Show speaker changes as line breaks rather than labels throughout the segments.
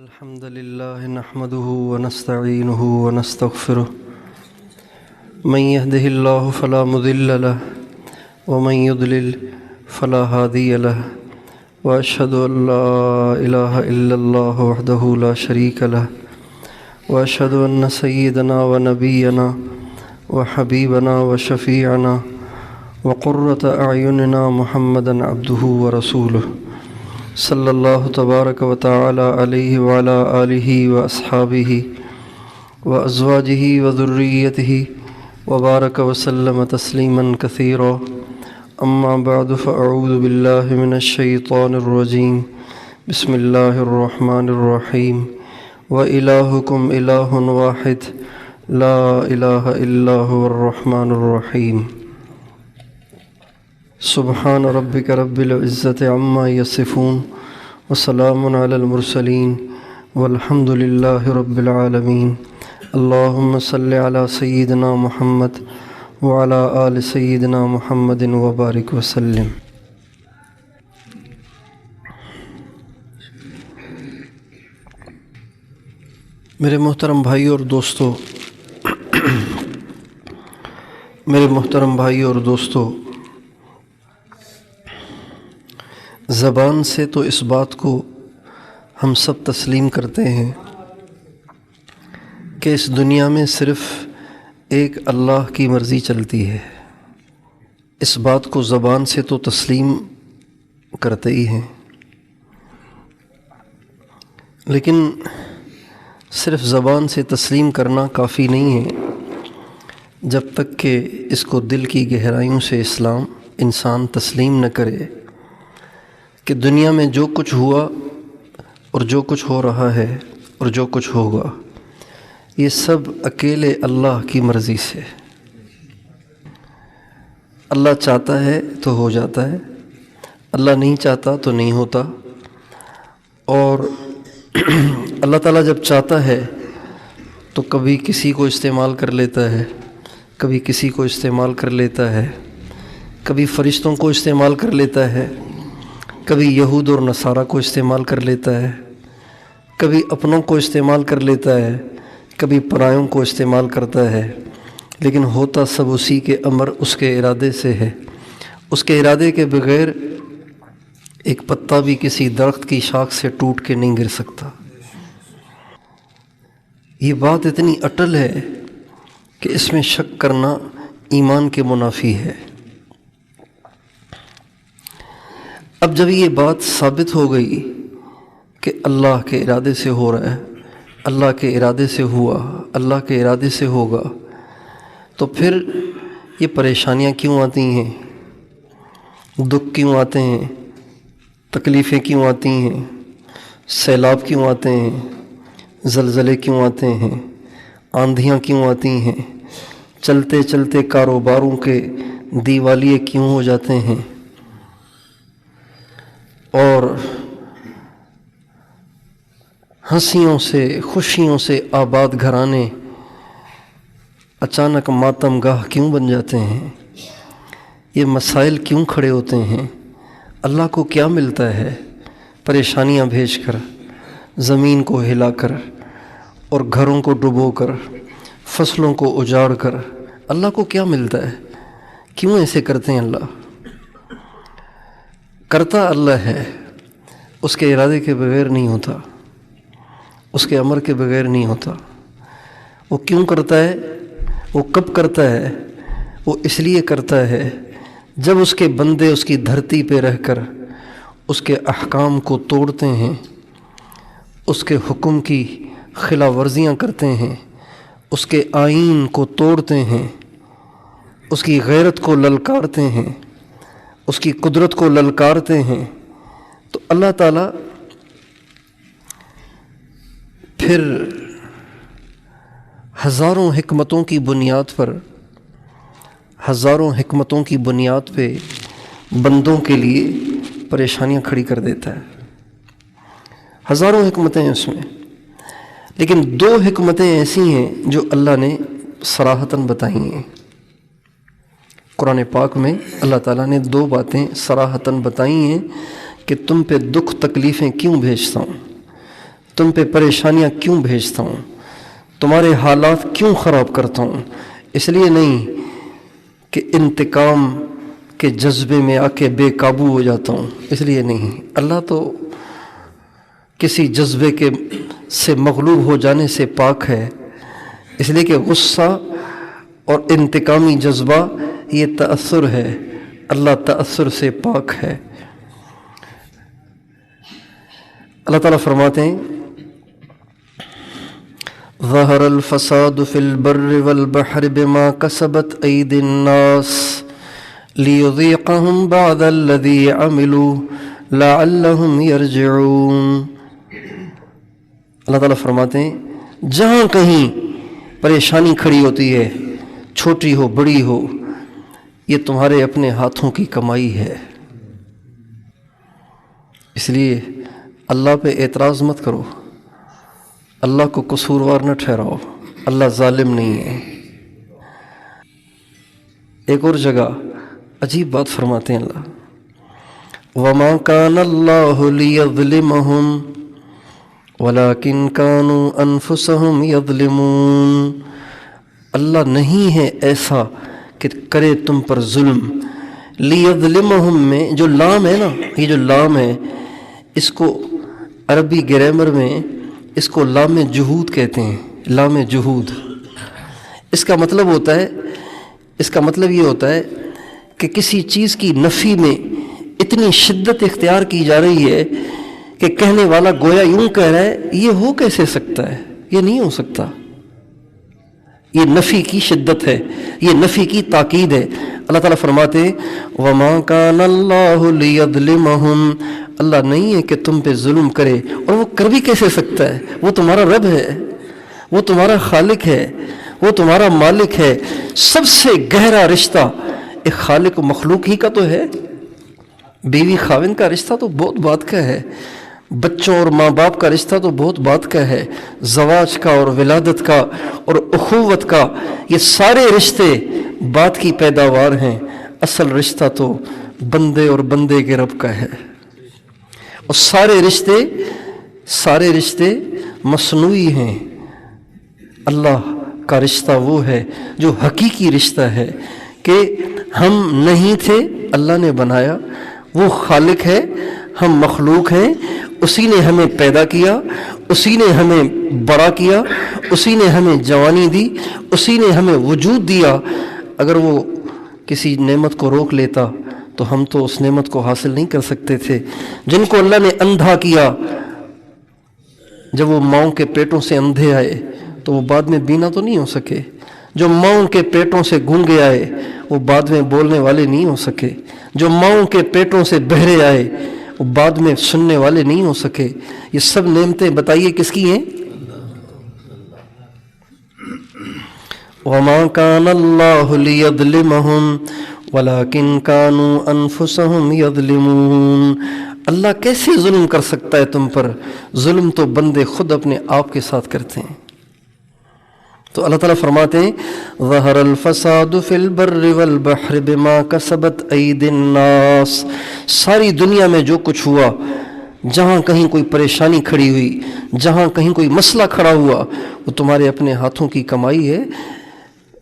الحمد لله نحمده ونستعينه ونستغفره من يهده الله فلا مضل له ومن يضلل فلا هادي له وأشهد أن لا إله إلا الله وحده لا شريك له وأشهد أن سيدنا ونبينا وحبيبنا وشفيعنا وقرة أعيننا محمدا عبده ورسوله صلی اللہ تبارک و تعالی علیہ وعلی آلہ واصحابہ وازواجہ وذریتہ وبارک وسلم تسلیما کثیرا اما بعد فاعوذ باللہ من الشیطان الرجیم بسم اللہ الرحمن الرحیم وإلہکم الہ واحد لا الہ الا هو الرحمن الرحیم سبحان ربک رب العزت عما یصفون وسلام علی المرسلین والحمد للہ رب العالمین اللہم صلی علی سیدنا محمد وعلی آل سیدنا محمد وبارک وسلم۔ میرے محترم بھائی اور دوستو زبان سے تو اس بات کو ہم سب تسلیم کرتے ہیں کہ اس دنیا میں صرف ایک اللہ کی مرضی چلتی ہے، اس بات کو زبان سے تو تسلیم کرتے ہی ہیں، لیکن صرف زبان سے تسلیم کرنا کافی نہیں ہے جب تک کہ اس کو دل کی گہرائیوں سے انسان تسلیم نہ کرے کہ دنیا میں جو کچھ ہوا اور جو کچھ ہو رہا ہے اور جو کچھ ہوگا یہ سب اکیلے اللہ کی مرضی سے۔ اللہ چاہتا ہے تو ہو جاتا ہے، اللہ نہیں چاہتا تو نہیں ہوتا، اور اللہ تعالیٰ جب چاہتا ہے تو کبھی کسی کو استعمال کر لیتا ہے، کبھی کسی کو استعمال کر لیتا ہے، کبھی فرشتوں کو استعمال کر لیتا ہے، کبھی یہود اور نصارہ کو استعمال کر لیتا ہے، کبھی اپنوں کو استعمال کر لیتا ہے، کبھی پرایوں کو استعمال کرتا ہے، لیکن ہوتا سب اسی کے امر اس کے ارادے سے ہے۔ اس کے ارادے کے بغیر ایک پتا بھی کسی درخت کی شاخ سے ٹوٹ کے نہیں گر سکتا۔ یہ بات اتنی اٹل ہے کہ اس میں شک کرنا ایمان کے منافی ہے۔ اب جب یہ بات ثابت ہو گئی کہ اللہ کے ارادے سے ہو رہا ہے، اللہ کے ارادے سے ہوا، اللہ کے ارادے سے ہوگا، تو پھر یہ پریشانیاں کیوں آتی ہیں، دکھ کیوں آتے ہیں، تکلیفیں کیوں آتی ہیں، سیلاب کیوں آتے ہیں، زلزلے کیوں آتے ہیں، آندھیاں کیوں آتی ہیں، چلتے چلتے کاروباروں کے دیوالیے کیوں ہو جاتے ہیں، اور ہنسیوں سے خوشیوں سے آباد گھرانے اچانک ماتم گاہ کیوں بن جاتے ہیں، یہ مسائل کیوں کھڑے ہوتے ہیں، اللہ کو کیا ملتا ہے پریشانیاں بھیج کر، زمین کو ہلا کر اور گھروں کو ڈبو کر، فصلوں کو اجاڑ کر، اللہ کو کیا ملتا ہے؟ کیوں ایسے کرتے ہیں؟ اللہ کرتا اللہ ہے، اس کے ارادے کے بغیر نہیں ہوتا، اس کے امر کے بغیر نہیں ہوتا۔ وہ کیوں کرتا ہے؟ وہ کب کرتا ہے؟ وہ اس لیے کرتا ہے جب اس کے بندے اس کی دھرتی پہ رہ کر اس کے احکام کو توڑتے ہیں، اس کے حکم کی خلاف ورزیاں کرتے ہیں، اس کے آئین کو توڑتے ہیں، اس کی غیرت کو للکارتے ہیں، اس کی قدرت کو للکارتے ہیں، تو اللہ تعالیٰ پھر ہزاروں حکمتوں کی بنیاد پہ بندوں کے لیے پریشانیاں کھڑی کر دیتا ہے۔ ہزاروں حکمتیں ہیں اس میں، لیکن دو حکمتیں ایسی ہیں جو اللہ نے صراحتاً بتائی ہیں۔ قرآن پاک میں اللہ تعالیٰ نے دو باتیں صراحتاً بتائی ہیں کہ تم پہ دکھ تکلیفیں کیوں بھیجتا ہوں، تم پہ پریشانیاں کیوں بھیجتا ہوں، تمہارے حالات کیوں خراب کرتا ہوں؟ اس لیے نہیں کہ انتقام کے جذبے میں آ کے بے قابو ہو جاتا ہوں، اس لیے نہیں۔ اللہ تو کسی جذبے کے سے مغلوب ہو جانے سے پاک ہے، اس لیے کہ غصہ اور انتقامی جذبہ یہ تأثر ہے، اللہ تأثر سے پاک ہے۔ اللہ تعالیٰ فرماتے ہیں ظہر الفساد فی البر والبحر بما کسبت ایدی الناس لیذیقہم بعض الذی عملوا لعلہم یرجعون۔ اللہ تعالیٰ فرماتے ہیں جہاں کہیں پریشانی کھڑی ہوتی ہے، چھوٹی ہو بڑی ہو، یہ تمہارے اپنے ہاتھوں کی کمائی ہے، اس لیے اللہ پہ اعتراض مت کرو، اللہ کو قصوروار نہ ٹھہراؤ، اللہ ظالم نہیں ہے۔ ایک اور جگہ عجیب بات فرماتے ہیں اللہ، وَمَا كَانَ اللَّهُ لِيَظْلِمَهُمْ وَلَكِنْ كَانُوا أَنفُسَهُمْ يَظْلِمُونَ۔ اللہ نہیں ہے ایسا کہ کرے تم پر ظلم۔ لِيَظْلِمَهُمْ میں جو لام ہے نا، یہ جو لام ہے اس کو عربی گرامر میں اس کو لام جہود کہتے ہیں، لام جہود۔ اس کا مطلب یہ ہوتا ہے کہ کسی چیز کی نفی میں اتنی شدت اختیار کی جا رہی ہے کہ کہنے والا گویا یوں کہہ رہا ہے یہ ہو کیسے سکتا ہے، یہ نہیں ہو سکتا۔ یہ نفی کی شدت ہے، یہ نفی کی تاکید ہے۔ اللہ تعالیٰ فرماتے ہیں وَمَا كَانَ اللَّهُ لِيَظْلِمَهُمْ، اللہ نہیں ہے کہ تم پہ ظلم کرے، اور وہ کر بھی کیسے سکتا ہے؟ وہ تمہارا رب ہے، وہ تمہارا خالق ہے، وہ تمہارا مالک ہے۔ سب سے گہرا رشتہ ایک خالق و مخلوق ہی کا تو ہے۔ بیوی خاوند کا رشتہ تو بہت بات کا ہے، بچوں اور ماں باپ کا رشتہ تو بہت بات کا ہے، زواج کا اور ولادت کا اور اخوت کا، یہ سارے رشتے بات کی پیداوار ہیں۔ اصل رشتہ تو بندے اور بندے کے رب کا ہے، اور سارے رشتے مصنوعی ہیں۔ اللہ کا رشتہ وہ ہے جو حقیقی رشتہ ہے کہ ہم نہیں تھے، اللہ نے بنایا، وہ خالق ہے، ہم مخلوق ہیں، اسی نے ہمیں پیدا کیا، اسی نے ہمیں بڑا کیا، اسی نے ہمیں جوانی دی، اسی نے ہمیں وجود دیا۔ اگر وہ کسی نعمت کو روک لیتا تو ہم تو اس نعمت کو حاصل نہیں کر سکتے تھے۔ جن کو اللہ نے اندھا کیا، جب وہ ماؤں کے پیٹوں سے اندھے آئے تو وہ بعد میں بینا تو نہیں ہو سکے۔ جو ماؤں کے پیٹوں سے گونگے آئے وہ بعد میں بولنے والے نہیں ہو سکے۔ جو ماؤں کے پیٹوں سے بہرے آئے وہ بعد میں سننے والے نہیں ہو سکے۔ یہ سب نعمتیں بتائیے کس کی ہیں؟ وَمَا كَانَ اللَّهُ لِيَظْلِمَهُمْ وَلَكِنْ كَانُوا أَنفُسَهُمْ يَظْلِمُونَ۔ اللہ کیسے ظلم کر سکتا ہے تم پر؟ ظلم تو بندے خود اپنے آپ کے ساتھ کرتے ہیں۔ تو اللہ تعالیٰ فرماتے ہیں ظہر الفساد فی البر والبحر بما کسبت ایدی الناس۔ ساری دنیا میں جو کچھ ہوا، جہاں کہیں کوئی پریشانی کھڑی ہوئی، جہاں کہیں کوئی مسئلہ کھڑا ہوا، وہ تمہارے اپنے ہاتھوں کی کمائی ہے۔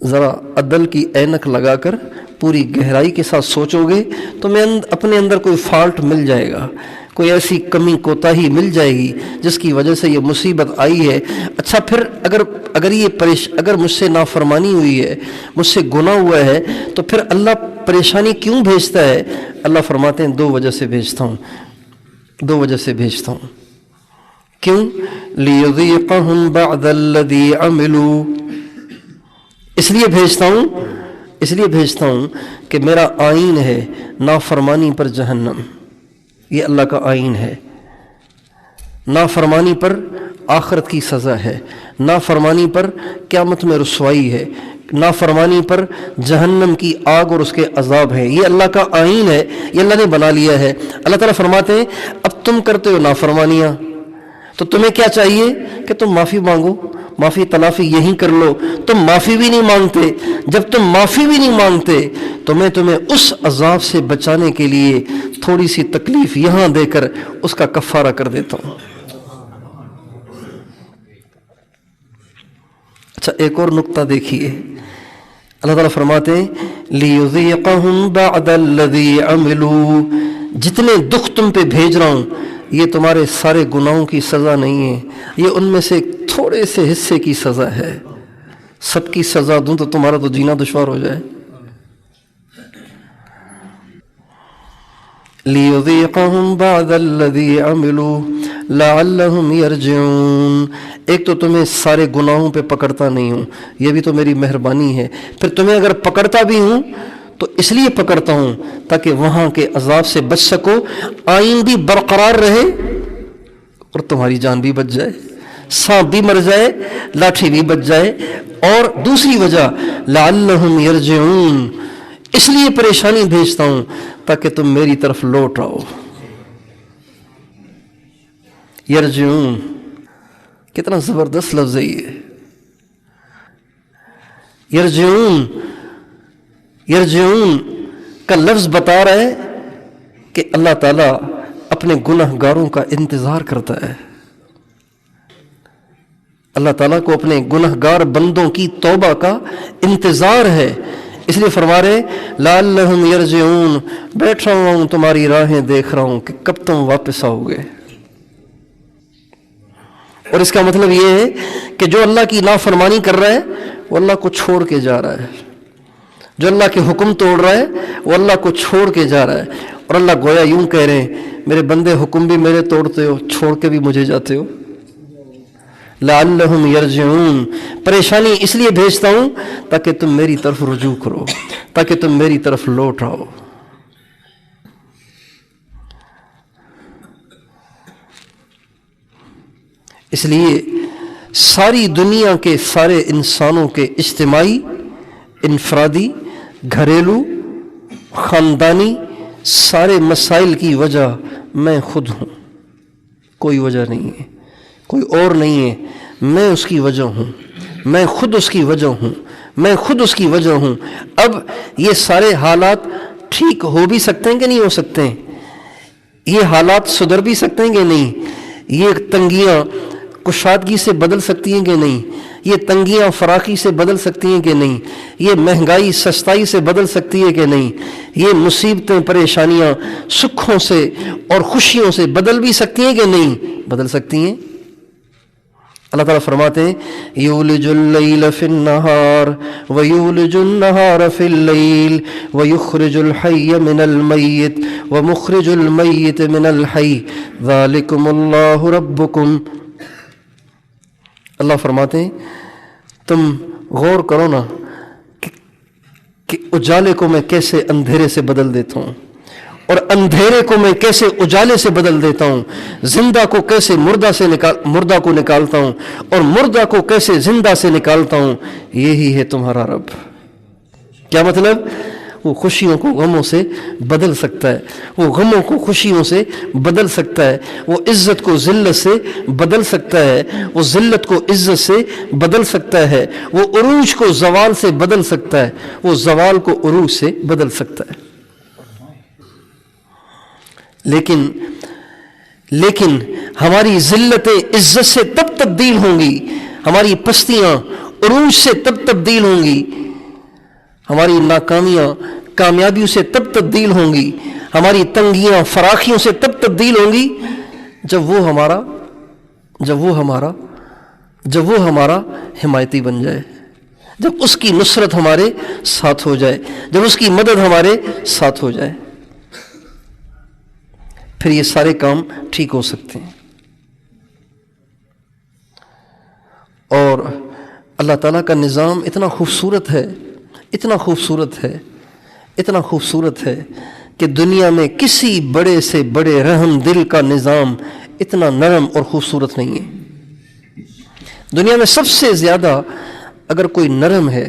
ذرا عدل کی اینک لگا کر پوری گہرائی کے ساتھ سوچو گے تو میں اپنے اندر کوئی فالٹ مل جائے گا، کوئی ایسی کمی کوتاہی مل جائے گی جس کی وجہ سے یہ مصیبت آئی ہے۔ اچھا پھر اگر مجھ سے نافرمانی ہوئی ہے، مجھ سے گناہ ہوا ہے، تو پھر اللہ پریشانی کیوں بھیجتا ہے؟ اللہ فرماتے ہیں دو وجہ سے بھیجتا ہوں۔ کیوں؟ لیذیقہم بعض الذی عملوا، اس لیے بھیجتا ہوں کہ میرا آئین ہے نافرمانی پر جہنم، یہ اللہ کا آئین ہے۔ نافرمانی پر آخرت کی سزا ہے، نافرمانی پر قیامت میں رسوائی ہے، نافرمانی پر جہنم کی آگ اور اس کے عذاب ہے۔ یہ اللہ کا آئین ہے، یہ اللہ نے بنا لیا ہے۔ اللہ تعالیٰ فرماتے ہیں اب تم کرتے ہو نافرمانیاں، تو تمہیں کیا چاہیے کہ تم معافی مانگو، معافی تلافی یہی کر لو۔ تم معافی بھی نہیں مانگتے، جب تم معافی بھی نہیں مانگتے تو میں تمہیں اس عذاب سے بچانے کے لیے تھوڑی سی تکلیف یہاں دے کر اس کا کفارہ کر دیتا ہوں۔ اچھا ایک اور نقطہ دیکھیے، اللہ تعالیٰ فرماتے ہیں لِيُذِيقَهُمْ بَعْدَ الَّذِي عَمِلُوا، جتنے دکھ تم پہ بھیج رہا ہوں یہ تمہارے سارے گناہوں کی سزا نہیں ہے، یہ ان میں سے تھوڑے سے حصے کی سزا ہے، سب کی سزا دوں تو تمہارا تو جینا دشوار ہو جائے۔ لِيُذِيقَهُمْ بَعْدَ الَّذِي عَمِلُوا لَعَلَّهُمْ يَرْجِعُونَ، ایک تو تمہیں سارے گناہوں پہ پکڑتا نہیں ہوں، یہ بھی تو میری مہربانی ہے، پھر تمہیں اگر پکڑتا بھی ہوں تو اس لیے پکڑتا ہوں تاکہ وہاں کے عذاب سے بچ سکو، آئین بھی برقرار رہے اور تمہاری جان بھی بچ جائے، سانپ بھی مر جائے، لاٹھی بھی بچ جائے، اور دوسری وجہ لعلہم یرجعون، اس لیے پریشانی بھیجتا ہوں تاکہ تم میری طرف لوٹ آؤ۔ یرجعون کتنا زبردست لفظ ہے یہ، یرجعون، یرجعون کا لفظ بتا رہا ہے کہ اللہ تعالیٰ اپنے گناہ گاروں کا انتظار کرتا ہے، اللہ تعالیٰ کو اپنے گناہ گار بندوں کی توبہ کا انتظار ہے، اس لیے فرما رہے لعلہم یرجعون، بیٹھ رہا ہوں تمہاری راہیں دیکھ رہا ہوں کہ کب تم واپس آؤ گے۔ اور اس کا مطلب یہ ہے کہ جو اللہ کی نافرمانی کر رہا ہے وہ اللہ کو چھوڑ کے جا رہا ہے، جو اللہ کے حکم توڑ رہا ہے وہ اللہ کو چھوڑ کے جا رہا ہے، اور اللہ گویا یوں کہہ رہے ہیں میرے بندے حکم بھی میرے توڑتے ہو، چھوڑ کے بھی مجھے جاتے ہو۔ لعلہم یرجعون، پریشانی اس لیے بھیجتا ہوں تاکہ تم میری طرف رجوع کرو، تاکہ تم میری طرف لوٹ آؤ۔ اس لیے ساری دنیا کے سارے انسانوں کے اجتماعی، انفرادی، گھریلو، خاندانی سارے مسائل کی وجہ میں خود ہوں، کوئی وجہ نہیں ہے، کوئی اور نہیں ہے، میں اس کی وجہ ہوں، میں خود اس کی وجہ ہوں، میں خود اس کی وجہ ہوں۔ اب یہ سارے حالات ٹھیک ہو بھی سکتے ہیں کہ نہیں ہو سکتے ہیں؟ یہ حالات سدھر بھی سکتے ہیں کہ نہیں؟ یہ تنگیاں کشادگی سے بدل سکتی ہیں کہ نہیں؟ یہ تنگیاں فراخی سے بدل سکتی ہیں کہ نہیں؟ یہ مہنگائی سستائی سے بدل سکتی ہے کہ نہیں؟ یہ مصیبتیں پریشانیاں سکھوں سے اور خوشیوں سے بدل بھی سکتی ہیں کہ نہیں؟ بدل سکتی ہیں۔ اللہ تعالیٰ فرماتے ہیں یولج اللیل فی النہار ویولج النہار فی اللیل ویخرج الحی من المیت ومخرج المیت من الحی ذالکم اللہ ربکم۔ اللہ فرماتے ہیں تم غور کرو نا کہ اجالے کو میں کیسے اندھیرے سے بدل دیتا ہوں، اور اندھیرے کو میں کیسے اجالے سے بدل دیتا ہوں، زندہ کو کیسے مردہ کو نکالتا ہوں، اور مردہ کو کیسے زندہ سے نکالتا ہوں، یہی ہے تمہارا رب۔ کیا مطلب؟ وہ خوشیوں کو غموں سے بدل سکتا ہے، وہ غموں کو خوشیوں سے بدل سکتا ہے، وہ عزت کو ذلت سے بدل سکتا ہے، وہ ذلت کو عزت سے بدل سکتا ہے، وہ عروج کو زوال سے بدل سکتا ہے، وہ زوال کو عروج سے بدل سکتا ہے۔ لیکن ہماری ذلتیں عزت سے تب تبدیل ہوں گی، ہماری پستیاں عروج سے تب تبدیل ہوں گی، ہماری ناکامیاں کامیابیوں سے تب تبدیل ہوں گی، ہماری تنگیاں فراخیوں سے تب تبدیل ہوں گی جب وہ ہمارا حمایتی بن جائے، جب اس کی نصرت ہمارے ساتھ ہو جائے، جب اس کی مدد ہمارے ساتھ ہو جائے، پھر یہ سارے کام ٹھیک ہو سکتے ہیں۔ اور اللہ تعالیٰ کا نظام اتنا خوبصورت ہے، اتنا خوبصورت ہے، اتنا خوبصورت ہے کہ دنیا میں کسی بڑے سے بڑے رحم دل کا نظام اتنا نرم اور خوبصورت نہیں ہے۔ دنیا میں سب سے زیادہ اگر کوئی نرم ہے،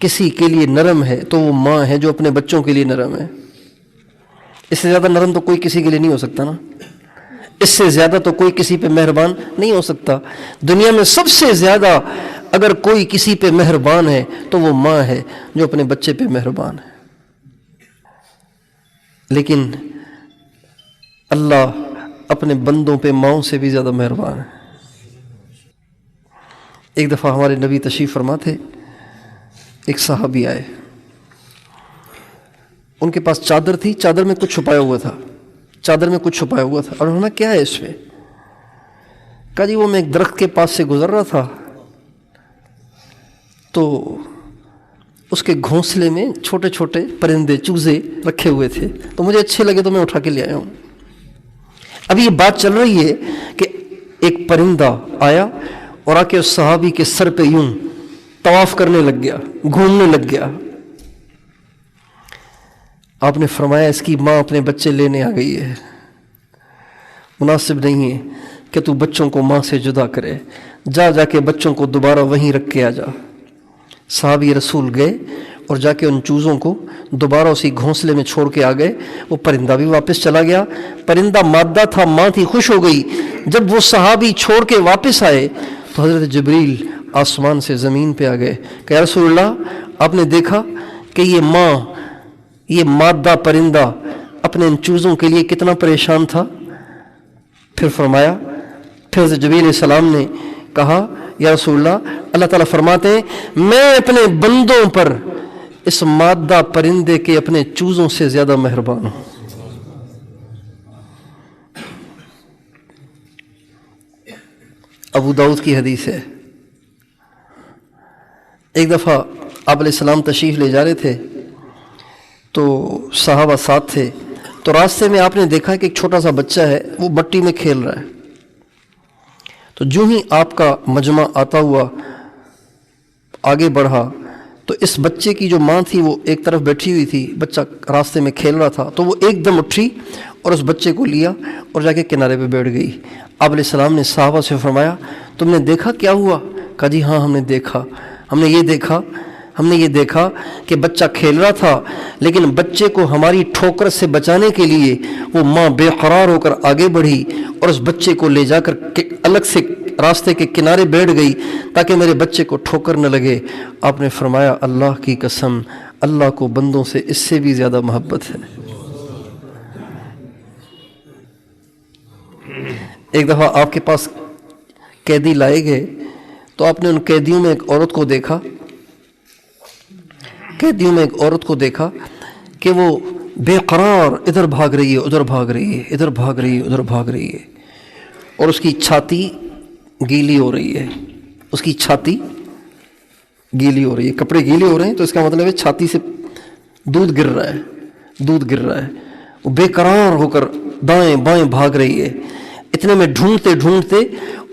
کسی کے لیے نرم ہے، تو وہ ماں ہے جو اپنے بچوں کے لیے نرم ہے۔ اس سے زیادہ نرم تو کوئی کسی کے لیے نہیں ہو سکتا نا، اس سے زیادہ تو کوئی کسی پہ مہربان نہیں ہو سکتا۔ دنیا میں سب سے زیادہ اگر کوئی کسی پہ مہربان ہے تو وہ ماں ہے جو اپنے بچے پہ مہربان ہے۔ لیکن اللہ اپنے بندوں پہ ماؤں سے بھی زیادہ مہربان ہے۔ ایک دفعہ ہمارے نبی تشریف فرما تھے، ایک صحابی آئے، ان کے پاس چادر تھی، چادر میں کچھ چھپایا ہوا تھا، چادر میں کچھ چھپایا ہوا تھا، اور انہوں نے کیا ہے اس میں؟ کہا جی وہ میں ایک درخت کے پاس سے گزر رہا تھا تو اس کے گھونسلے میں چھوٹے چھوٹے پرندے چوزے رکھے ہوئے تھے، تو مجھے اچھے لگے تو میں اٹھا کے لے آیا ہوں۔ ابھی یہ بات چل رہی ہے کہ ایک پرندہ آیا اور آ کے اس صحابی کے سر پہ یوں طواف کرنے لگ گیا، گھومنے لگ گیا۔ آپ نے فرمایا اس کی ماں اپنے بچے لینے آ گئی ہے، مناسب نہیں ہے کہ تو بچوں کو ماں سے جدا کرے، جا کے بچوں کو دوبارہ وہیں رکھ کے آ جا۔ صحابی رسول گئے اور جا کے ان چوزوں کو دوبارہ اسی گھونسلے میں چھوڑ کے آ گئے۔ وہ پرندہ بھی واپس چلا گیا، پرندہ مادہ تھا، ماں تھی، خوش ہو گئی۔ جب وہ صحابی چھوڑ کے واپس آئے تو حضرت جبریل آسمان سے زمین پہ آ گئے کہ یا رسول اللہ، آپ نے دیکھا کہ یہ ماں، یہ مادہ پرندہ اپنے ان چوزوں کے لیے کتنا پریشان تھا؟ پھر فرمایا، پھر حضرت جبریل علیہ السلام نے کہا یا رسول اللہ، اللہ تعالیٰ فرماتے ہیں میں اپنے بندوں پر اس مادہ پرندے کے اپنے چوزوں سے زیادہ مہربان ہوں۔ ابو داؤد کی حدیث ہے، ایک دفعہ آپ علیہ السلام تشریف لے جا رہے تھے تو صحابہ ساتھ تھے، تو راستے میں آپ نے دیکھا کہ ایک چھوٹا سا بچہ ہے، وہ مٹی میں کھیل رہا ہے۔ تو جو ہی آپ کا مجمع آتا ہوا آگے بڑھا تو اس بچے کی جو ماں تھی وہ ایک طرف بیٹھی ہوئی تھی، بچہ راستے میں کھیل رہا تھا، تو وہ ایک دم اٹھی اور اس بچے کو لیا اور جا کے کنارے پہ بیٹھ گئی۔ آپ علیہ السلام نے صحابہ سے فرمایا تم نے دیکھا کیا ہوا؟ کہا جی ہاں ہم نے دیکھا، ہم نے یہ دیکھا کہ بچہ کھیل رہا تھا، لیکن بچے کو ہماری ٹھوکر سے بچانے کے لیے وہ ماں بے قرار ہو کر آگے بڑھی اور اس بچے کو لے جا کر الگ سے راستے کے کنارے بیٹھ گئی تاکہ میرے بچے کو ٹھوکر نہ لگے۔ آپ نے فرمایا اللہ کی قسم، اللہ کو بندوں سے اس سے بھی زیادہ محبت ہے۔ ایک دفعہ آپ کے پاس قیدی لائے گئے تو آپ نے ان قیدیوں میں ایک عورت کو دیکھا کہ وہ بے قرار ادھر بھاگ رہی ہے، ادھر بھاگ رہی ہے، ادھر بھاگ رہی ہے، ادھر بھاگ رہی ہے، اور اس کی چھاتی گیلی ہو رہی ہے، اس کی چھاتی گیلی ہو رہی ہے، کپڑے گیلے ہو رہے ہیں تو اس کا مطلب ہے چھاتی سے دودھ گر رہا ہے، وہ بے قرار ہو کر دائیں بائیں بھاگ رہی ہے۔ اتنے میں ڈھونڈتے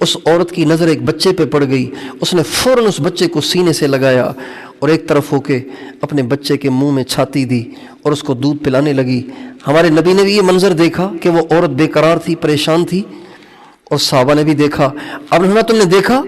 اس عورت کی نظر ایک بچے پہ پڑ گئی، اس نے فوراً اس بچے کو سینے سے لگایا اور ایک طرف ہو کے اپنے بچے کے منہ میں چھاتی دی اور اس کو دودھ پلانے لگی۔ ہمارے نبی نے بھی یہ منظر دیکھا کہ وہ عورت بے قرار تھی، پریشان تھی، اور صحابہ نے بھی دیکھا۔ اب نے تم نے دیکھا؟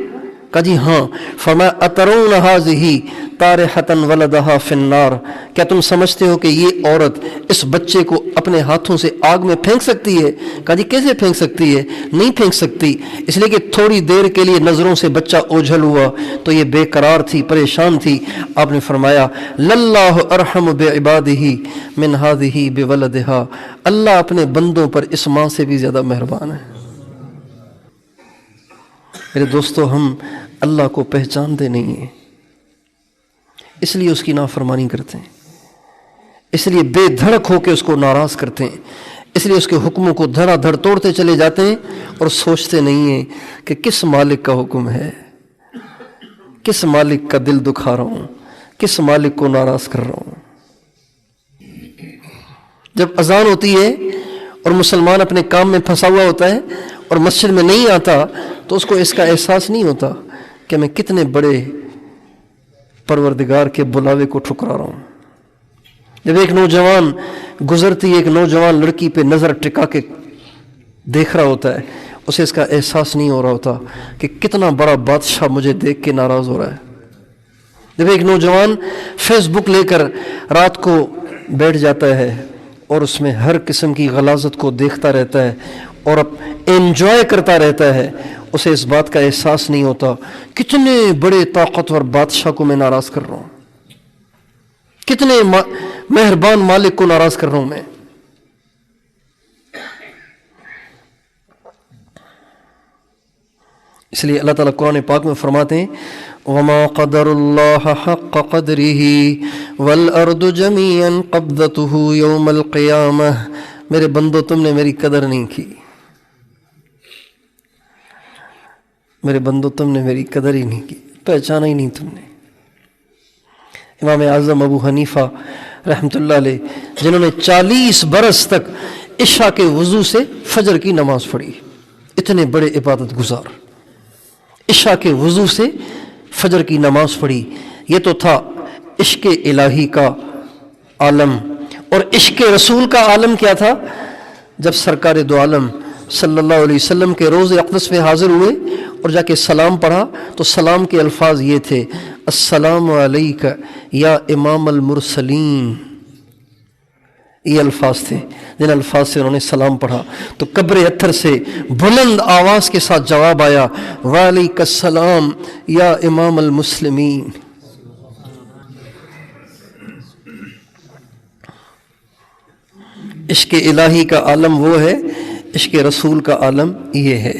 کہا جی ہاں۔ فرمایا اترون ھذہ طارحۃ ولدھا فی النار، کیا تم سمجھتے ہو کہ یہ عورت اس بچے کو اپنے ہاتھوں سے آگ میں پھینک سکتی ہے؟ کہا جی کیسے پھینک سکتی ہے؟ نہیں پھینک سکتی، اس لیے کہ تھوڑی دیر کے لیے نظروں سے بچہ اوجھل ہوا تو یہ بے قرار تھی، پریشان تھی۔ آپ نے فرمایا للہ ارحم بعبادہ من ھذہ بولدھا، اللہ اپنے بندوں پر اس ماں سے بھی زیادہ مہربان ہے۔ میرے دوستو، ہم اللہ کو پہچانتے نہیں ہیں، اس لیے اس کی نافرمانی کرتے ہیں، اس لیے بے دھڑک ہو کے اس کو ناراض کرتے ہیں، اس لیے اس کے حکموں کو دھڑا دھڑ توڑتے چلے جاتے ہیں اور سوچتے نہیں ہیں کہ کس مالک کا حکم ہے، کس مالک کا دل دکھا رہا ہوں، کس مالک کو ناراض کر رہا ہوں۔ جب اذان ہوتی ہے اور مسلمان اپنے کام میں پھنسا ہوا ہوتا ہے اور مسجد میں نہیں آتا تو اس کو اس کا احساس نہیں ہوتا کہ میں کتنے بڑے پروردگار کے بلاوے کو ٹھکرا رہا ہوں۔ جب ایک نوجوان گزرتی ایک نوجوان لڑکی پہ نظر ٹکا کے دیکھ رہا ہوتا ہے، اسے اس کا احساس نہیں ہو رہا ہوتا کہ کتنا بڑا بادشاہ مجھے دیکھ کے ناراض ہو رہا ہے۔ جب ایک نوجوان فیس بک لے کر رات کو بیٹھ جاتا ہے اور اس میں ہر قسم کی غلاظت کو دیکھتا رہتا ہے اور انجوائے کرتا رہتا ہے، اسے اس بات کا احساس نہیں ہوتا کتنے بڑے طاقتور بادشاہ کو میں ناراض کر رہا ہوں، کتنے مہربان مالک کو ناراض کر رہا ہوں میں۔ اس لیے اللہ تعالیٰ قرآن پاک میں فرماتے ہیں وما قدر اللہ حق قدرہ والارض جمیعا قبضتہ یوم القیامہ، میرے بندو تم نے میری قدر نہیں کی، میرے بندو تم نے میری قدر ہی نہیں کی، پہچانا ہی نہیں تم نے۔ امام اعظم ابو حنیفہ رحمۃ اللہ علیہ، جنہوں نے 40 برس تک عشاء کے وضو سے فجر کی نماز پڑھی، اتنے بڑے عبادت گزار، عشاء کے وضو سے فجر کی نماز پڑھی، یہ تو تھا عشق الہی کا عالم۔ اور عشق رسول کا عالم کیا تھا؟ جب سرکار دو عالم صلی اللہ علیہ وسلم کے روز اقدس میں حاضر ہوئے اور جا کے سلام پڑھا تو سلام کے الفاظ یہ تھے السلام علیک یا امام المرسلین، یہ الفاظ تھے جن الفاظ سے انہوں نے سلام پڑھا۔ تو قبر اطہر سے بلند آواز کے ساتھ جواب آیا وعلیک السلام یا امام المسلمین۔ عشق الہی کا عالم وہ ہے، عشق رسول کا عالم یہ ہے۔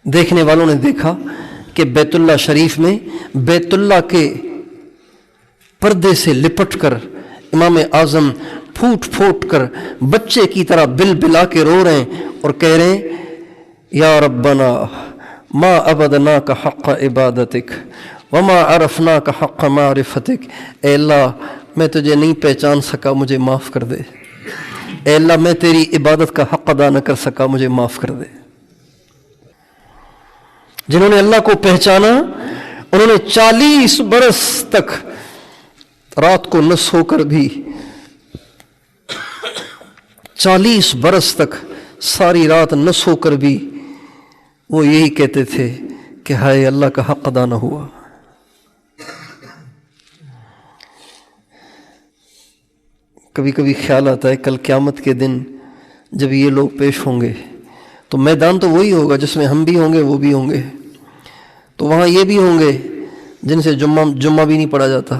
دیکھنے والوں نے دیکھا کہ بیت اللہ شریف میں بیت اللہ کے پردے سے لپٹ کر امام اعظم پھوٹ پھوٹ کر بچے کی طرح بل بلا کے رو رہے ہیں اور کہہ رہے ہیں یا ربنا ما عبدناک حق عبادتک وما عرفناک حق معرفتک، اے اللہ میں تجھے نہیں پہچان سکا، مجھے معاف کر دے، اے اللہ میں تیری عبادت کا حق ادا نہ کر سکا، مجھے معاف کر دے۔ جنہوں نے اللہ کو پہچانا انہوں نے 40 برس تک رات کو نہ سو کر بھی 40 برس تک ساری رات نہ سو کر بھی وہ یہی کہتے تھے کہ ہائے اللہ کا حق ادا نہ ہوا۔ کبھی کبھی خیال آتا ہے کل قیامت کے دن جب یہ لوگ پیش ہوں گے تو میدان تو وہی ہوگا جس میں ہم بھی ہوں گے وہ بھی ہوں گے، تو وہاں یہ بھی ہوں گے جن سے جمعہ بھی نہیں پڑھا جاتا،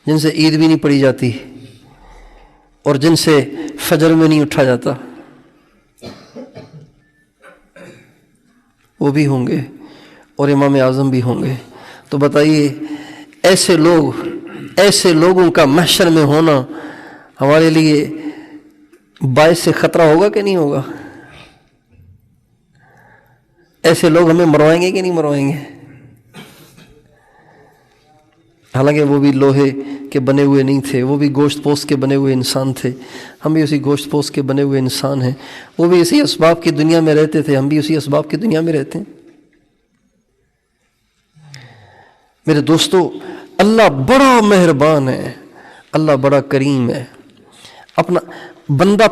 جن سے عید بھی نہیں پڑھی جاتی، اور جن سے فجر میں نہیں اٹھا جاتا، وہ بھی ہوں گے اور امام اعظم بھی ہوں گے۔ تو بتائیے ایسے لوگوں کا محشر میں ہونا ہمارے لیے باعث سے خطرہ ہوگا کہ نہیں ہوگا؟ ایسے لوگ ہمیں مروائیں گے کہ نہیں مروائیں گے؟ حالانکہ وہ بھی لوہے کے بنے ہوئے نہیں تھے، وہ بھی گوشت پوست کے بنے ہوئے انسان تھے، ہم بھی اسی گوشت پوست کے بنے ہوئے انسان ہیں، وہ بھی اسی اسباب کی دنیا میں رہتے تھے، ہم بھی اسی اسباب کی دنیا میں رہتے ہیں۔ میرے دوستو، اللہ بڑا مہربان ہے، اللہ بڑا کریم ہے۔ اپنا بندہ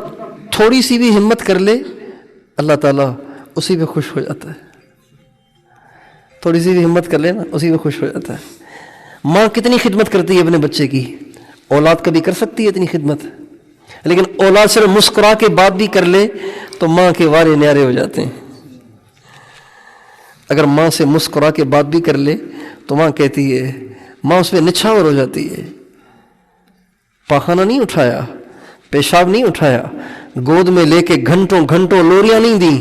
تھوڑی سی بھی ہمت کر لے اللہ تعالیٰ اسی پہ خوش ہو جاتا ہے، تھوڑی سی بھی ہمت کر لے نا اسی پہ خوش ہو جاتا ہے۔ ماں کتنی خدمت کرتی ہے اپنے بچے کی، اولاد کبھی کر سکتی ہے اتنی خدمت؟ لیکن اولاد صرف مسکرا کے بات بھی کر لے تو ماں کے وارے نیارے ہو جاتے ہیں۔ اگر ماں سے مسکرا کے بات بھی کر لے تو ماں کہتی ہے، ماں اس پہ نچھاور ہو جاتی ہے، پاخانہ نہیں اٹھایا، پیشاب نہیں اٹھایا، گود میں لے کے گھنٹوں گھنٹوں لوریاں نہیں دیں،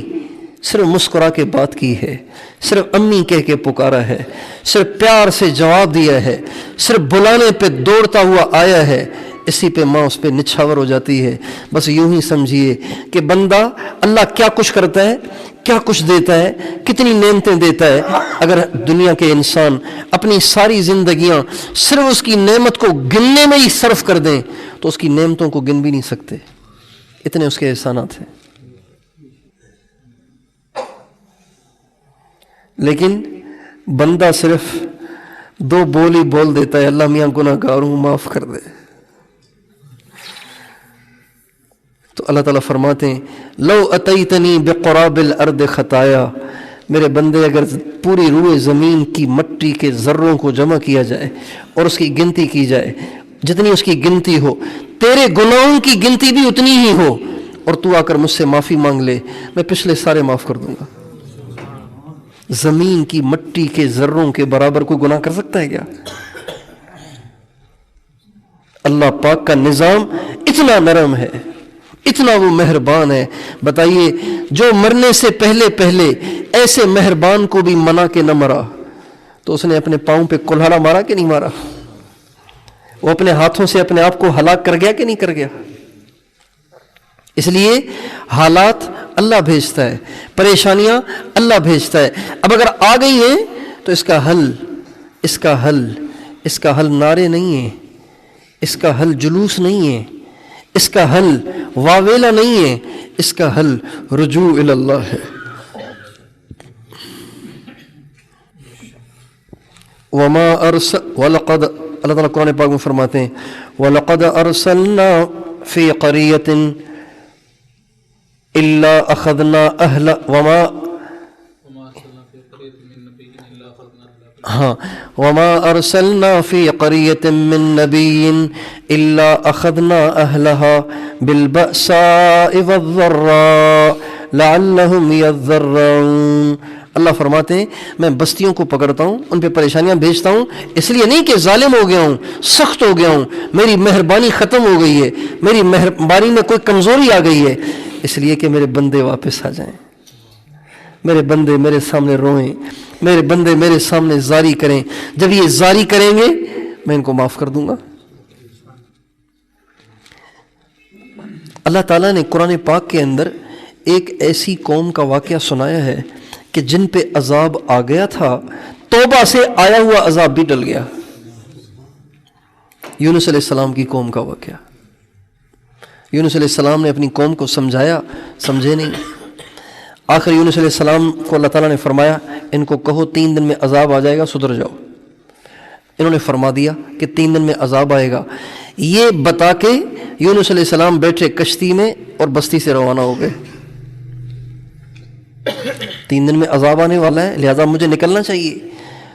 صرف مسکرا کے بات کی ہے، صرف امی کہہ کے پکارا ہے، صرف پیار سے جواب دیا ہے، صرف بلانے پہ دوڑتا ہوا آیا ہے، اسی پہ ماں اس پہ نچھاور ہو جاتی ہے۔ بس یوں ہی سمجھیے کہ بندہ اللہ کیا کچھ کرتا ہے، کیا کچھ دیتا ہے، کتنی نعمتیں دیتا ہے، اگر دنیا کے انسان اپنی ساری زندگیاں صرف اس کی نعمت کو گننے میں ہی صرف کر دیں تو اس کی نعمتوں کو گن بھی نہیں سکتے، اتنے اس کے احسانات ہیں۔ لیکن بندہ صرف 2 بول ہی بول دیتا ہے، اللہ میاں گناہ گار ہوں معاف کر دے، تو اللہ تعالیٰ فرماتے ہیں لو اتیتنی بقراب الارض خطایا، میرے بندے اگر پوری روئے زمین کی مٹی کے ذروں کو جمع کیا جائے اور اس کی گنتی کی جائے، جتنی اس کی گنتی ہو، تیرے گناہوں کی گنتی بھی اتنی ہی ہو، اور تو آ کر مجھ سے معافی مانگ لے، میں پچھلے سارے معاف کر دوں گا۔ زمین کی مٹی کے ذروں کے برابر کوئی گناہ کر سکتا ہے کیا؟ اللہ پاک کا نظام اتنا نرم ہے، اتنا وہ مہربان ہے. بتائیے جو مرنے سے پہلے پہلے ایسے مہربان کو بھی منا کے نہ مرا تو اس نے اپنے پاؤں پہ کلہاڑا مارا کہ نہیں مارا؟ وہ اپنے ہاتھوں سے اپنے آپ کو ہلاک کر گیا کہ نہیں کر گیا؟ اس لیے حالات اللہ بھیجتا ہے، پریشانیاں اللہ بھیجتا ہے. اب اگر آ گئی ہیں تو اس کا حل نعرے نہیں ہے، اس کا حل جلوس نہیں ہے، اس کا حل واویلا نہیں ہے، اس کا حل رجوع الی اللہ ہے. وما ولقد اللہ تعالیٰ قرآن پاک میں فرماتے ہیں وَلَقَدْ أَرْسَلْنَا فِي قَرِيَّةٍ إِلَّا أَخَذْنَا أَهْلَ وَمَا أَرْسَلْنَا فِي قَرِيَّةٍ مِّن نَّبِيٍّ إِلَّا أَخَذْنَا أَهْلَهَا بِالْبَأْسَاءِ وَالضَّرَّاءِ لَعَلَّهُمْ يَضَّرَّعُونَ. اللہ فرماتے ہیں میں بستیوں کو پکڑتا ہوں، ان پہ پریشانیاں بھیجتا ہوں، اس لیے نہیں کہ ظالم ہو گیا ہوں، سخت ہو گیا ہوں، میری مہربانی ختم ہو گئی ہے، میری مہربانی میں کوئی کمزوری آ گئی ہے، اس لیے کہ میرے بندے واپس آ جائیں، میرے بندے میرے سامنے روئیں، میرے بندے میرے سامنے زاری کریں. جب یہ زاری کریں گے میں ان کو معاف کر دوں گا. اللہ تعالیٰ نے قرآن پاک کے اندر ایک ایسی قوم کا واقعہ سنایا ہے کہ جن پہ عذاب آ گیا تھا، توبہ سے آیا ہوا عذاب بھی ٹل گیا. یونس علیہ السلام کی قوم کا واقعہ. یونس علیہ السلام نے اپنی قوم کو سمجھایا، سمجھے نہیں. آخر یونس علیہ السلام کو اللہ تعالیٰ نے فرمایا ان کو کہو 3 دن میں عذاب آ جائے گا، سدھر جاؤ. انہوں نے فرما دیا کہ 3 دن میں عذاب آئے گا. یہ بتا کے یونس علیہ السلام بیٹھے کشتی میں اور بستی سے روانہ ہو گئے. 3 دن میں عذاب آنے والا ہے، لہذا مجھے نکلنا چاہیے.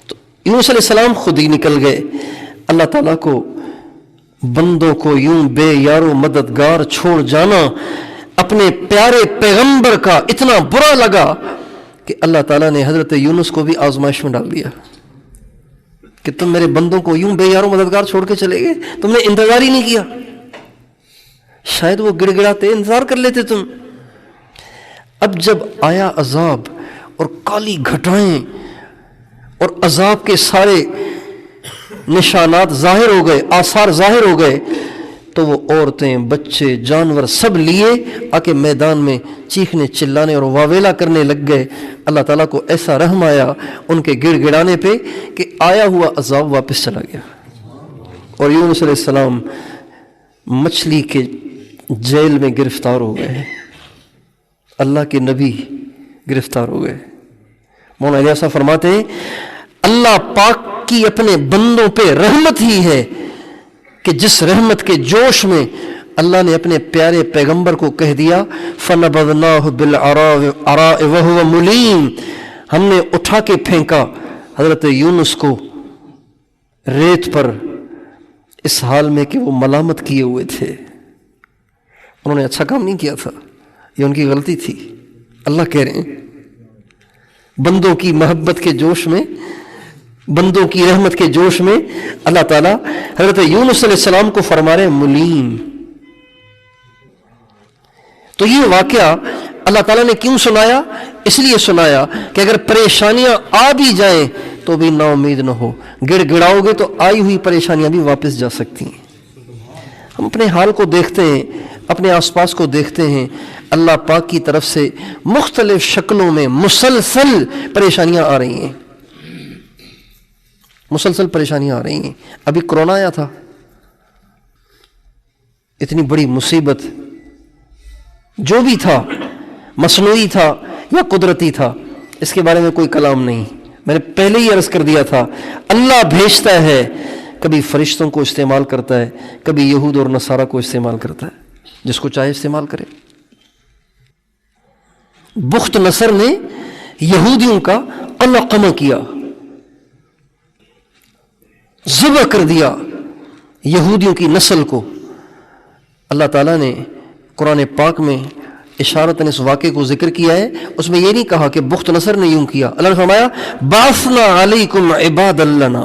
تو یونس علیہ السلام خود ہی نکل گئے. اللہ تعالیٰ کو بندوں کو یوں بے یارو مددگار چھوڑ جانا اپنے پیارے پیغمبر کا اتنا برا لگا کہ اللہ تعالیٰ نے حضرت یونس کو بھی آزمائش میں ڈال دیا کہ تم میرے بندوں کو یوں بے یارو مددگار چھوڑ کے چلے گئے، تم نے انتظار ہی نہیں کیا. شاید وہ گڑ گڑاتے انتظار کر لیتے تم. اب جب آیا عذاب اور کالی گھٹائیں اور عذاب کے سارے نشانات ظاہر ہو گئے، آثار ظاہر ہو گئے، تو وہ عورتیں، بچے، جانور سب لیے آ کے میدان میں چیخنے چلانے اور واویلا کرنے لگ گئے. اللہ تعالیٰ کو ایسا رحم آیا ان کے گڑ گڑانے پہ کہ آیا ہوا عذاب واپس چلا گیا. اور یونس علیہ السلام مچھلی کے جیل میں گرفتار ہو گئے، اللہ کے نبی گرفتار ہو گئے. مولانا الیاس صاحب فرماتے ہیں اللہ پاک کی اپنے بندوں پہ رحمت ہی ہے کہ جس رحمت کے جوش میں اللہ نے اپنے پیارے پیغمبر کو کہہ دیا فَنَبَذْنَاهُ بِالْعَرَاءِ وَهُوَ مُلِيمٌ، ہم نے اٹھا کے پھینکا حضرت یونس کو ریت پر اس حال میں کہ وہ ملامت کیے ہوئے تھے. انہوں نے اچھا کام نہیں کیا تھا، یہ ان کی غلطی تھی. اللہ کہہ رہے ہیں بندوں کی محبت کے جوش میں، بندوں کی رحمت کے جوش میں اللہ تعالیٰ حضرت یونس علیہ السلام کو فرما رہے ملیم. تو یہ واقعہ اللہ تعالیٰ نے کیوں سنایا؟ اس لیے سنایا کہ اگر پریشانیاں آ بھی جائیں تو بھی نا امید نہ ہو. گڑ گڑاؤ گے تو آئی ہوئی پریشانیاں بھی واپس جا سکتی ہیں. ہم اپنے حال کو دیکھتے ہیں، اپنے آس پاس کو دیکھتے ہیں، اللہ پاک کی طرف سے مختلف شکلوں میں مسلسل پریشانیاں آ رہی ہیں، مسلسل پریشانیاں آ رہی ہیں. ابھی کرونا آیا تھا، اتنی بڑی مصیبت، جو بھی تھا مصنوعی تھا یا قدرتی تھا اس کے بارے میں کوئی کلام نہیں. میں نے پہلے ہی عرض کر دیا تھا اللہ بھیجتا ہے، کبھی فرشتوں کو استعمال کرتا ہے، کبھی یہود اور نصارہ کو استعمال کرتا ہے، جس کو چاہے استعمال کرے. بخت نصر نے یہودیوں کا قمع کیا، ذبح کر دیا یہودیوں کی نسل کو. اللہ تعالیٰ نے قرآن پاک میں اشارتاً اس واقعے کو ذکر کیا ہے. اس میں یہ نہیں کہا کہ بخت نصر نے یوں کیا. اللہ نے فرمایا بعثنا علیکم عباد لنا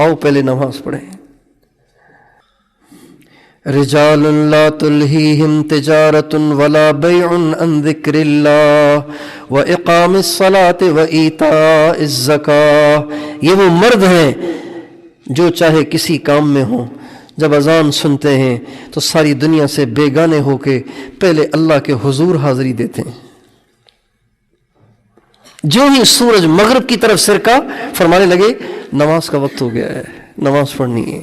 آؤ پہلے نماز پڑھیں۔ رجال لا تلہیہم تجارۃ ولا بیع عن ذکر اللہ واقام الصلاۃ وایتاء الزکاۃ، یہ وہ مرد ہیں جو چاہے کسی کام میں ہوں، جب اذان سنتے ہیں تو ساری دنیا سے بیگانے ہو کے پہلے اللہ کے حضور حاضری دیتے ہیں۔ جو ہی سورج مغرب کی طرف سرکا فرمانے لگے نماز کا وقت ہو گیا ہے، نماز پڑھنی ہے۔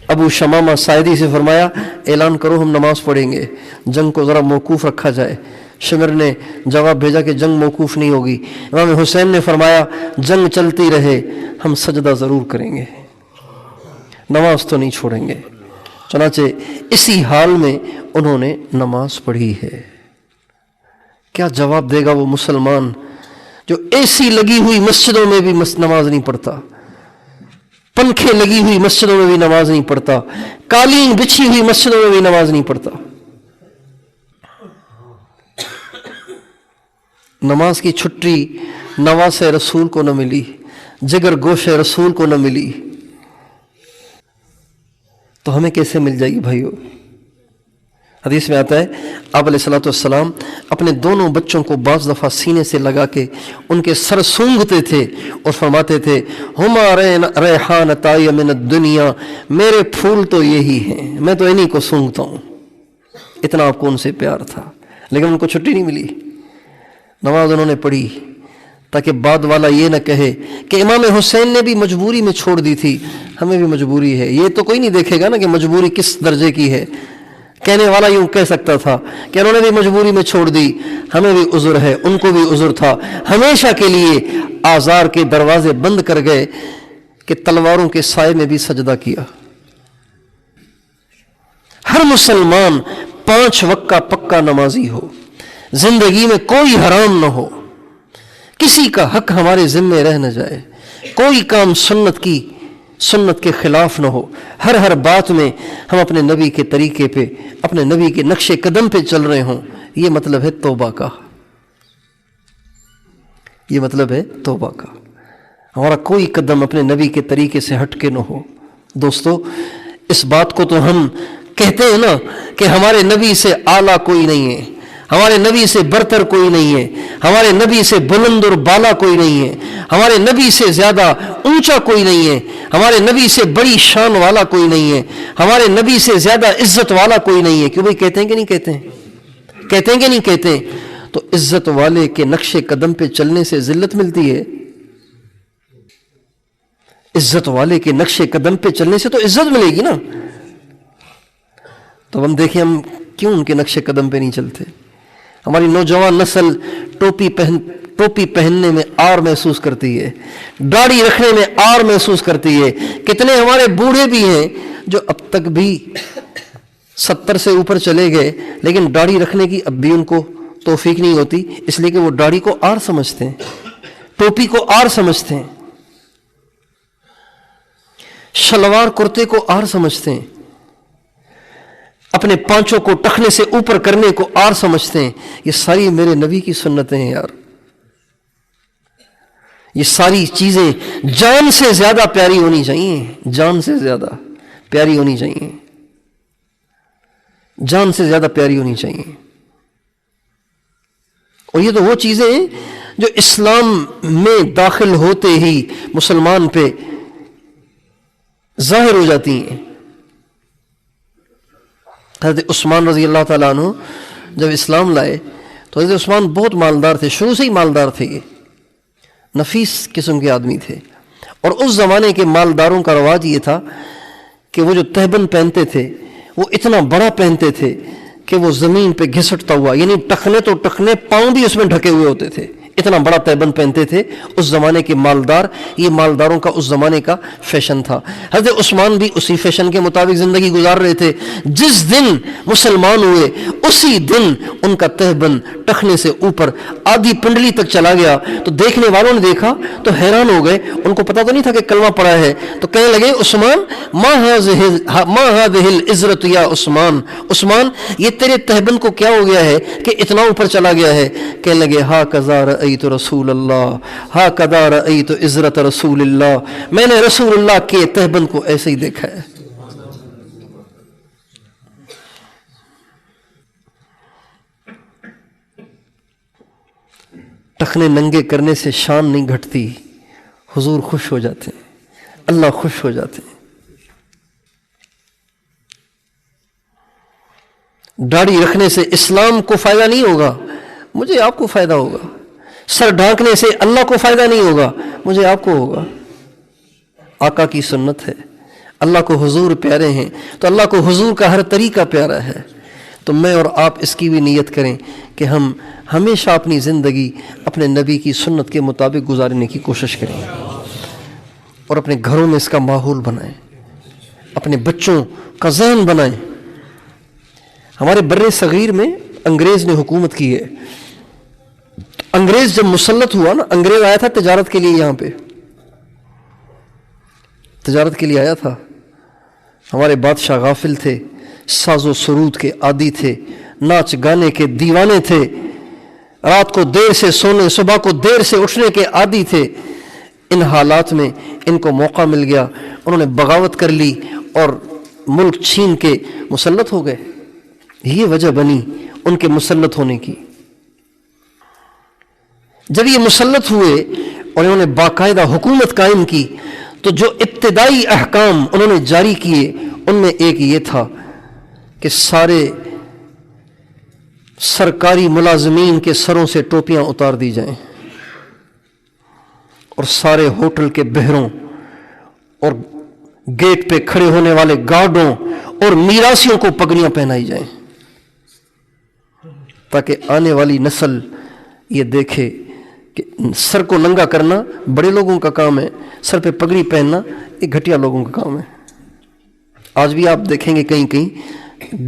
ابو شمامہ ساعدی سے فرمایا اعلان کرو ہم نماز پڑھیں گے، جنگ کو ذرا موقوف رکھا جائے۔ شمر نے جواب بھیجا کہ جنگ موقوف نہیں ہوگی۔ امام حسین نے فرمایا جنگ چلتی رہے ہم سجدہ ضرور کریں گے، نماز تو نہیں چھوڑیں گے۔ چنانچہ اسی حال میں انہوں نے نماز پڑھی ہے۔ کیا جواب دے گا وہ مسلمان جو اے سی لگی ہوئی مسجدوں میں بھی نماز نہیں پڑھتا، پنکھے لگی ہوئی مسجدوں میں بھی نماز نہیں پڑھتا، قالین بچھی ہوئی مسجدوں میں بھی نماز نہیں پڑھتا؟ نماز کی چھٹی نواس رسول کو نہ ملی، جگر گوش رسول کو نہ ملی، تو ہمیں کیسے مل جائے گی بھائیو؟ حدیث میں آتا ہے آپ علیہ الصلوۃ والسلام اپنے دونوں بچوں کو بعض دفعہ سینے سے لگا کے ان کے سر سونگھتے تھے اور فرماتے تھے ہما ریحانتای من الدنیا، میرے پھول تو یہی ہیں، میں تو انہی کو سونگھتا ہوں۔ اتنا آپ کو ان سے پیار تھا، لیکن ان کو چھٹی نہیں ملی۔ نماز انہوں نے پڑھی تاکہ بعد والا یہ نہ کہے کہ امام حسین نے بھی مجبوری میں چھوڑ دی تھی، ہمیں بھی مجبوری ہے۔ یہ تو کوئی نہیں دیکھے گا نا کہ مجبوری کس درجے کی ہے۔ کہنے والا یوں کہہ سکتا تھا کہ انہوں نے بھی مجبوری میں چھوڑ دی، ہمیں بھی عذر ہے، ان کو بھی عذر تھا۔ ہمیشہ کے لیے آزار کے دروازے بند کر گئے کہ تلواروں کے سائے میں بھی سجدہ کیا۔ ہر مسلمان 5 وقت کا پکا نمازی ہو، زندگی میں کوئی حرام نہ ہو، کسی کا حق ہمارے ذمے رہ نہ جائے، کوئی کام سنت کے خلاف نہ ہو، ہر بات میں ہم اپنے نبی کے طریقے پہ، اپنے نبی کے نقش قدم پہ چل رہے ہوں۔ یہ مطلب ہے توبہ کا، یہ مطلب ہے توبہ کا۔ ہمارا کوئی قدم اپنے نبی کے طریقے سے ہٹ کے نہ ہو۔ دوستو اس بات کو تو ہم کہتے ہیں نا کہ ہمارے نبی سے اعلیٰ کوئی نہیں ہے، ہمارے نبی سے برتر کوئی نہیں ہے، ہمارے نبی سے بلند اور بالا کوئی نہیں ہے، ہمارے نبی سے زیادہ اونچا کوئی نہیں ہے، ہمارے نبی سے بڑی شان والا کوئی نہیں ہے، ہمارے نبی سے زیادہ عزت والا کوئی نہیں ہے۔ کیوں بھائی کہتے ہیں کہ نہیں کہتے ہیں؟ کہتے ہیں کہ نہیں کہتے ہیں؟ تو عزت والے کے نقش قدم پہ چلنے سے ذلت ملتی ہے؟ عزت والے کے نقش قدم پہ چلنے سے تو عزت ملے گی نا۔ تو ہم دیکھیں ہم کیوں ان کے نقش قدم پہ نہیں چلتے؟ ہماری نوجوان نسل ٹوپی پہننے میں آر محسوس کرتی ہے، داڑھی رکھنے میں آر محسوس کرتی ہے۔ کتنے ہمارے بوڑھے بھی ہیں جو اب تک بھی 70 سے اوپر چلے گئے لیکن داڑھی رکھنے کی اب بھی ان کو توفیق نہیں ہوتی، اس لیے کہ وہ داڑھی کو آر سمجھتے ہیں، ٹوپی کو آر سمجھتے ہیں، شلوار کرتے کو آر سمجھتے ہیں، اپنے پانچوں کو ٹخنے سے اوپر کرنے کو آر سمجھتے ہیں۔ یہ ساری میرے نبی کی سنتیں ہیں یار۔ یہ ساری چیزیں جان سے زیادہ پیاری ہونی چاہیے، جان سے زیادہ پیاری ہونی چاہیے، جان سے زیادہ پیاری ہونی چاہیے۔ اور یہ تو وہ چیزیں ہیں جو اسلام میں داخل ہوتے ہی مسلمان پہ ظاہر ہو جاتی ہیں۔ حضرت عثمان رضی اللہ تعالیٰ عنہ جب اسلام لائے تو حضرت عثمان بہت مالدار تھے، شروع سے ہی مالدار تھے، یہ نفیس قسم کے آدمی تھے۔ اور اس زمانے کے مالداروں کا رواج یہ تھا کہ وہ جو تہبند پہنتے تھے وہ اتنا بڑا پہنتے تھے کہ وہ زمین پہ گھسٹتا ہوا، یعنی ٹخنے تو ٹخنے، پاؤں بھی اس میں ڈھکے ہوئے ہوتے تھے، اتنا بڑا تہبند پہنتے تھے اس زمانے کے مالدار۔ یہ مالداروں کا اس زمانے کا فیشن تھا۔ حضرت عثمان بھی اسی فیشن کے مطابق زندگی گزار رہے تھے۔ جس دن مسلمان ہوئے اسی دن ان کا تہبند ٹخنے سے اوپر آدھی پنڈلی تک چلا گیا۔ تو دیکھنے والوں نے دیکھا تو حیران ہو گئے، ان کو پتا تو نہیں تھا کہ کلمہ پڑھا ہے، تو کہنے لگے عثمان ما هذه العزرت یا عثمان، عثمان یہ تیرے تہبند کو کیا ہو گیا ہے کہ اتنا اوپر چلا گیا ہے؟ کہنے لگے ہا کذا رأیت رسول اللہ ہاکذا رأیت عزرت رسول اللہ، میں نے رسول اللہ کے تہبند کو ایسے ہی دیکھا ہے۔ ٹخنے ننگے کرنے سے شان نہیں گھٹتی، حضور خوش ہو جاتے ہیں، اللہ خوش ہو جاتے ہیں۔ داڑھی رکھنے سے اسلام کو فائدہ نہیں ہوگا، مجھے آپ کو فائدہ ہوگا۔ سر ڈھانکنے سے اللہ کو فائدہ نہیں ہوگا، مجھے آپ کو ہوگا۔ آقا کی سنت ہے، اللہ کو حضور پیارے ہیں تو اللہ کو حضور کا ہر طریقہ پیارا ہے۔ تو میں اور آپ اس کی بھی نیت کریں کہ ہم ہمیشہ اپنی زندگی اپنے نبی کی سنت کے مطابق گزارنے کی کوشش کریں، اور اپنے گھروں میں اس کا ماحول بنائیں، اپنے بچوں کا ذہن بنائیں۔ ہمارے بر صغیر میں انگریز نے حکومت کی ہے۔ انگریز جب مسلط ہوا نا، انگریز آیا تھا تجارت کے لیے، یہاں پہ تجارت کے لیے آیا تھا۔ ہمارے بادشاہ غافل تھے، ساز و سرود کے عادی تھے، ناچ گانے کے دیوانے تھے، رات کو دیر سے سونے صبح کو دیر سے اٹھنے کے عادی تھے۔ ان حالات میں ان کو موقع مل گیا، انہوں نے بغاوت کر لی اور ملک چھین کے مسلط ہو گئے۔ یہ وجہ بنی ان کے مسلط ہونے کی۔ جب یہ مسلط ہوئے اور انہوں نے باقاعدہ حکومت قائم کی تو جو ابتدائی احکام انہوں نے جاری کیے ان میں ایک یہ تھا کہ سارے سرکاری ملازمین کے سروں سے ٹوپیاں اتار دی جائیں، اور سارے ہوٹل کے بہروں اور گیٹ پہ کھڑے ہونے والے گارڈوں اور میراثیوں کو پگڑیاں پہنائی جائیں، تاکہ آنے والی نسل یہ دیکھے کہ سر کو ننگا کرنا بڑے لوگوں کا کام ہے، سر پہ پگڑی پہننا یہ گھٹیا لوگوں کا کام ہے۔ آج بھی آپ دیکھیں گے کہیں کہیں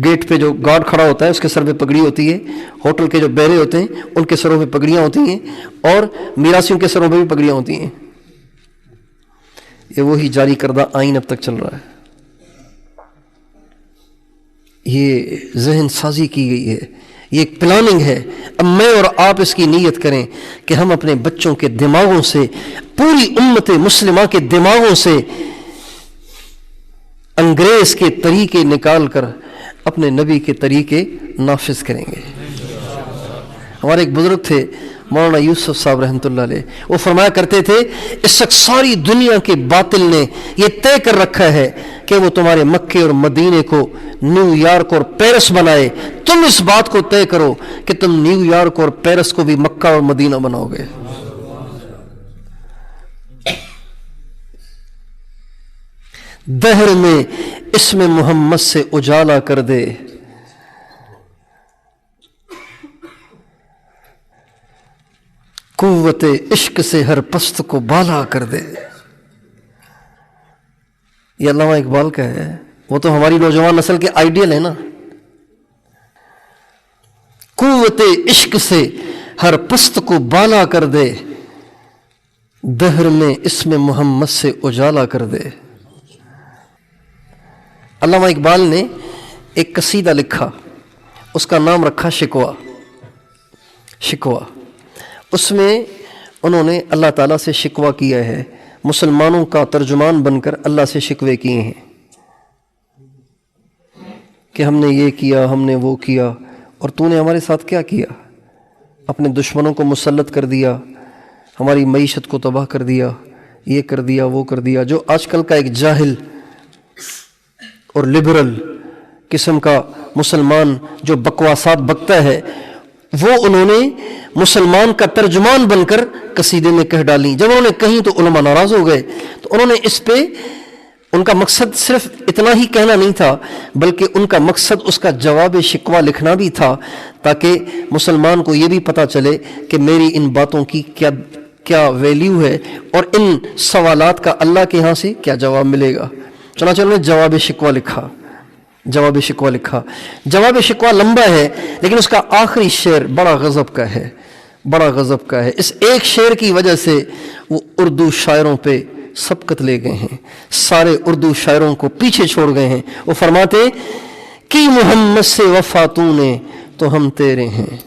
گیٹ پہ جو گارڈ کھڑا ہوتا ہے اس کے سر پہ پگڑی ہوتی ہے، ہوٹل کے جو بہرے ہوتے ہیں ان کے سروں پہ پگڑیاں ہوتی ہیں، اور میراثیوں کے سروں پہ بھی پگڑیاں ہوتی ہیں۔ یہ وہی جاری کردہ آئین اب تک چل رہا ہے۔ یہ ذہن سازی کی گئی ہے، یہ ایک پلاننگ ہے۔ اب میں اور آپ اس کی نیت کریں کہ ہم اپنے بچوں کے دماغوں سے، پوری امت مسلمہ کے دماغوں سے انگریز کے طریقے نکال کر اپنے نبی کے طریقے نافذ کریں گے۔ ہمارے ایک بزرگ تھے مولانا یوسف صاحب رحمۃ اللہ علیہ، وہ فرمایا کرتے تھے اس وقت ساری دنیا کے باطل نے یہ طے کر رکھا ہے کہ وہ تمہارے مکے اور مدینے کو نیو یارک اور پیرس بنائے، تم اس بات کو طے کرو کہ تم نیو یارک اور پیرس کو بھی مکہ اور مدینہ بناؤ گے۔ دہر میں اسم محمد سے اجالا کر دے، قوت عشق سے ہر پست کو بالا کر دے۔ یہ علامہ اقبال کا ہے، وہ تو ہماری نوجوان نسل کے آئیڈیل ہے نا۔ قوت عشق سے ہر پست کو بالا کر دے، دہر میں اسم محمد سے اجالا کر دے۔ علامہ اقبال نے ایک قصیدہ لکھا، اس کا نام رکھا شکوہ۔ شکوہ، اس میں انہوں نے اللہ تعالیٰ سے شکوہ کیا ہے، مسلمانوں کا ترجمان بن کر اللہ سے شکوے کیے ہیں کہ ہم نے یہ کیا، ہم نے وہ کیا، اور تو نے ہمارے ساتھ کیا کیا؟ اپنے دشمنوں کو مسلط کر دیا، ہماری معیشت کو تباہ کر دیا، یہ کر دیا، وہ کر دیا۔ جو آج کل کا ایک جاہل اور لبرل قسم کا مسلمان جو بکواسات بکتا ہے، وہ انہوں نے مسلمان کا ترجمان بن کر قصیدے میں کہہ ڈالیں۔ جب انہوں نے کہیں تو علماء ناراض ہو گئے، تو انہوں نے اس پہ، ان کا مقصد صرف اتنا ہی کہنا نہیں تھا بلکہ ان کا مقصد اس کا جواب شکوہ لکھنا بھی تھا، تاکہ مسلمان کو یہ بھی پتہ چلے کہ میری ان باتوں کی کیا ویلیو ہے اور ان سوالات کا اللہ کے ہاں سے کیا جواب ملے گا۔ چنانچہ انہوں نے جواب شکوہ لکھا۔ جواب شکوہ لکھا، جواب شکوہ لمبا ہے لیکن اس کا آخری شعر بڑا غضب کا ہے، بڑا غضب کا ہے۔ اس ایک شعر کی وجہ سے وہ اردو شاعروں پہ سبقت لے گئے ہیں، سارے اردو شاعروں کو پیچھے چھوڑ گئے ہیں۔ وہ فرماتے کہ محمد سے وفا تو نے تو ہم تیرے ہیں،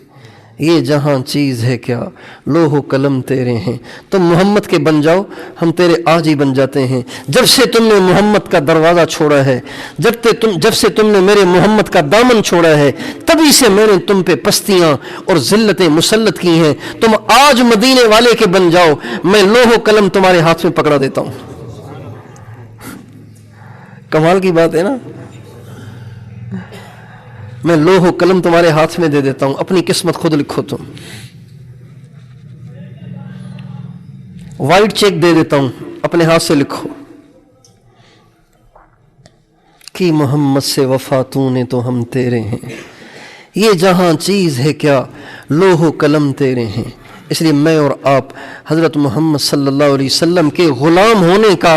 یہ جہاں چیز ہے کیا لوح و قلم تیرے ہیں. تم محمد کے بن جاؤ ہم تیرے آج ہی بن جاتے ہیں. جب سے تم نے محمد کا دروازہ چھوڑا ہے، جب سے تم نے میرے محمد کا دامن چھوڑا ہے، تبھی سے میں نے تم پہ پستیاں اور ذلتیں مسلط کی ہیں. تم آج مدینے والے کے بن جاؤ، میں لوح و قلم تمہارے ہاتھ میں پکڑا دیتا ہوں. کمال کی بات ہے نا. میں لوح و قلم تمہارے ہاتھ میں دے دیتا ہوں، اپنی قسمت خود لکھو. تم وائٹ چیک دے دیتا ہوں، اپنے ہاتھ سے لکھو. کہ محمد سے وفا تو نے تو ہم تیرے ہیں، یہ جہاں چیز ہے کیا لوح و قلم تیرے ہیں. اس لیے میں اور آپ حضرت محمد صلی اللہ علیہ وسلم کے غلام ہونے کا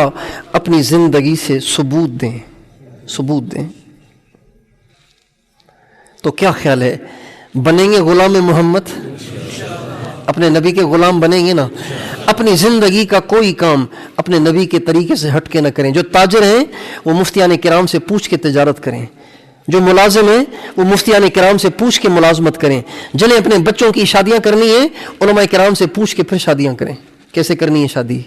اپنی زندگی سے ثبوت دیں. تو کیا خیال ہے، بنیں گے غلام محمد؟ اپنے نبی کے غلام بنیں گے نا. اپنی زندگی کا کوئی کام اپنے نبی کے طریقے سے ہٹ کے نہ کریں. جو تاجر ہیں وہ مفتیان کرام سے پوچھ کے تجارت کریں. جو ملازم ہیں وہ مفتیان کرام سے پوچھ کے ملازمت کریں. جنہیں اپنے بچوں کی شادیاں کرنی ہیں علماء کرام سے پوچھ کے پھر شادیاں کریں. کیسے کرنی ہے شادی؟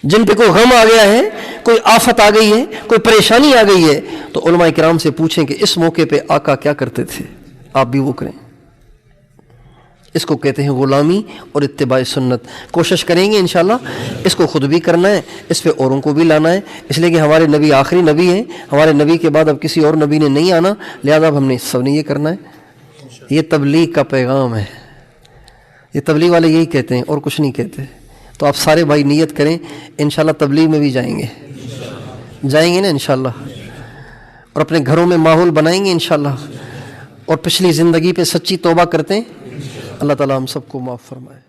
جن پہ کوئی غم آ گیا ہے، کوئی آفت آ گئی ہے، کوئی پریشانی آ گئی ہے، تو علماء کرام سے پوچھیں کہ اس موقع پہ آقا کیا کرتے تھے، آپ بھی وہ کریں. اس کو کہتے ہیں غلامی اور اتباع سنت. کوشش کریں گے انشاءاللہ. اس کو خود بھی کرنا ہے، اس پہ اوروں کو بھی لانا ہے. اس لیے کہ ہمارے نبی آخری نبی ہیں، ہمارے نبی کے بعد اب کسی اور نبی نے نہیں آنا، لہذا اب ہم نے سب نے یہ کرنا ہے. یہ تبلیغ کا پیغام ہے. یہ تبلیغ والے یہی کہتے ہیں اور کچھ نہیں کہتے. تو آپ سارے بھائی نیت کریں، انشاءاللہ تبلیغ میں بھی جائیں گے نا انشاءاللہ. اور اپنے گھروں میں ماحول بنائیں گے انشاءاللہ. اور پچھلی زندگی پہ سچی توبہ کرتے ہیں. اللہ تعالیٰ ہم سب کو معاف فرمائے.